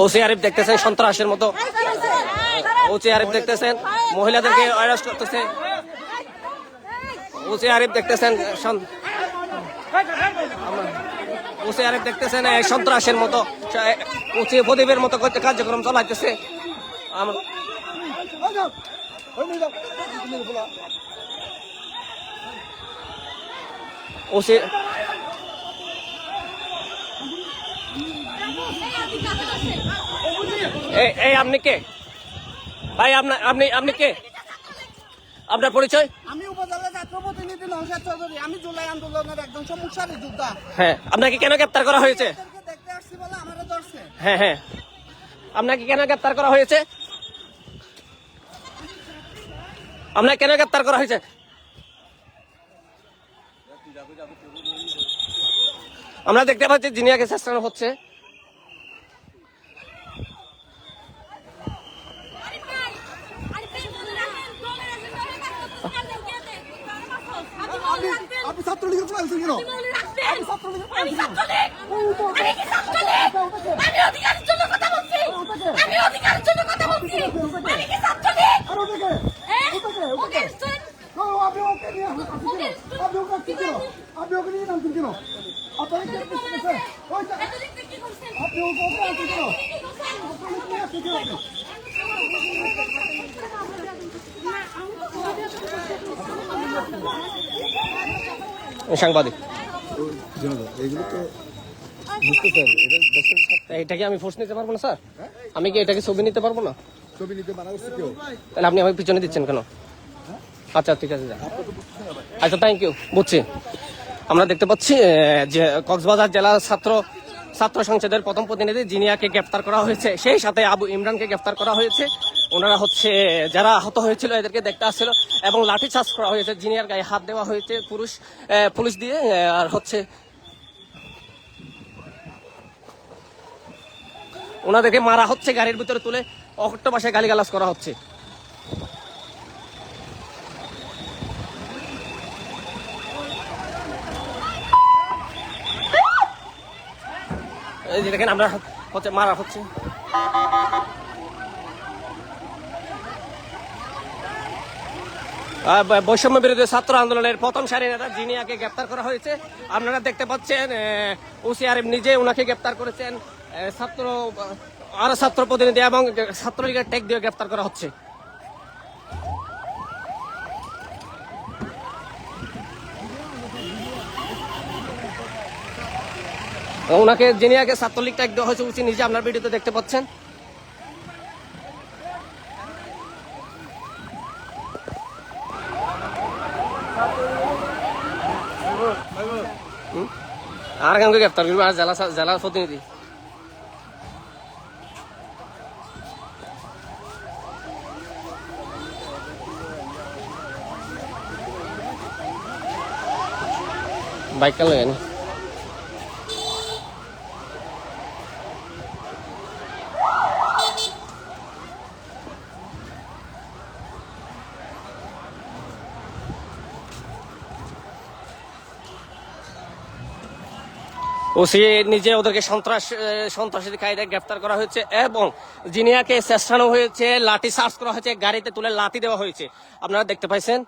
OC Arif দেখতেছেন সন্ত্রাসের মতো, ওসি আরিফ দেখতেছেন মহিলাদেরকে অ্যারেস্ট করতেছে, ওসি আরিফ দেখতেছেন ওসি আরিফ দেখতেছেন সন্ত্রাসের মতো উঁচু প্রদীপের মতো কার্যক্রম চালাইতেছে। ওসি এই আপনি কে ভাই? আপনি কে? আপনার পরিচয়? আমি উপজেলা ছাত্র প্রতিনিধি নওশাদ চৌধুরী। আমি জুলাই আন্দোলনের একজন সম্মুখসারী যোদ্ধা। হ্যাঁ, আপনাকে কেন গ্রেপ্তার করা হয়েছে? দেখতে আসছি বলে আমারে ধরছে। হ্যাঁ হ্যাঁ, আপনাকে কেন গ্রেপ্তার করা হয়েছে? আপনাকে কেন গ্রেপ্তার করা হয়েছে? আমরা দেখতে পাচ্ছি জিনিয়াকে চেষ্টা হচ্ছে। আপনি ছাত্রলীগের প্ল্যান ছিল কেন? আমি ছাত্রলীগের প্ল্যান ছিল। আমি অধিকারের জন্য কথা বলছি। আমি অধিকারের জন্য কথা বলছি। আমি কি ছাত্রলীগ? আর ওটাকে ওটাকে আপনি ওকে নিয়ে আপনি ওকে কি কেন? আপনি ওকে নিয়ে নামছেন কেন? আপনারা কি করতেছেন? ওই আপনি ওকে আনছেন কেন? আপনারা কি আসছেন কেন? সাংবাদিক এইগুলো তো এটাকে আমি ফোর্স নিতে পারবো না স্যার? আমি কি এটাকে ছবি নিতে পারবো না? ছবি নিতে মানা করছে কেউ? তাহলে আপনি আমাকে পিছনে দিচ্ছেন কেন? আচ্ছা ঠিক আছে, আচ্ছা থ্যাংক ইউ, বুঝছি। আমরা দেখতে পাচ্ছি যে কক্সবাজার জেলা ছাত্র সংসদের প্রথম প্রতিনিধি জিনিয়াকে গ্রেফতার করা হয়েছে, সেই সাথে আবু ইমরানকে গ্রেফতার করা হয়েছে। ওনারা হচ্ছে যারা আহত হয়েছিল এদেরকে দেখতে আসছিল এবং লাঠি চার্জ করা হয়েছে, জিনিয়ার গায়ে হাত দেওয়া হয়েছে পুলিশ দিয়ে। আর হচ্ছে ওনাদেরকে মারা হচ্ছে, গাড়ির ভিতরে তুলে অকট্ট ভাষায় গালিগালাজ করা হচ্ছে। এই যে দেখেন আমরা হচ্ছে মারা হচ্ছে। বৈষম্য বিরোধী ছাত্র আন্দোলনের প্রথম সারি নেতা জিনিয়াকে গ্রেপ্তার করা হয়েছে। আপনারা দেখতে পাচ্ছেন ওসি আরিফ নিজে ওনাকে গ্রেপ্তার করেছেন। ছাত্র প্রতিনিধি এবং ছাত্রলীগের টেক দিয়ে গ্রেপ্তার করা হচ্ছে। ওনাকে জিনিয়াকে ছাত্রলীগ ট্যাগ দেওয়া হয়েছে, উচি নিজে আপনার ভিডিওতে দেখতে পাচ্ছেন। আর কাউকে গ্রেপ্তার করবে? আর জেলা প্রতিনিধি বাইক কাল লাগে ওসি নিজে ওদেরকে সন্ত্রাসী কায়দায় গ্রেফতার করা হয়েছে এবং জিনিয়াকে চেষ্টানো হয়েছে, লাঠি চার্জ করা হয়েছে, গাড়িতে তুলে লাঠি দেওয়া হয়েছে। আপনারা দেখতে পাইছেন।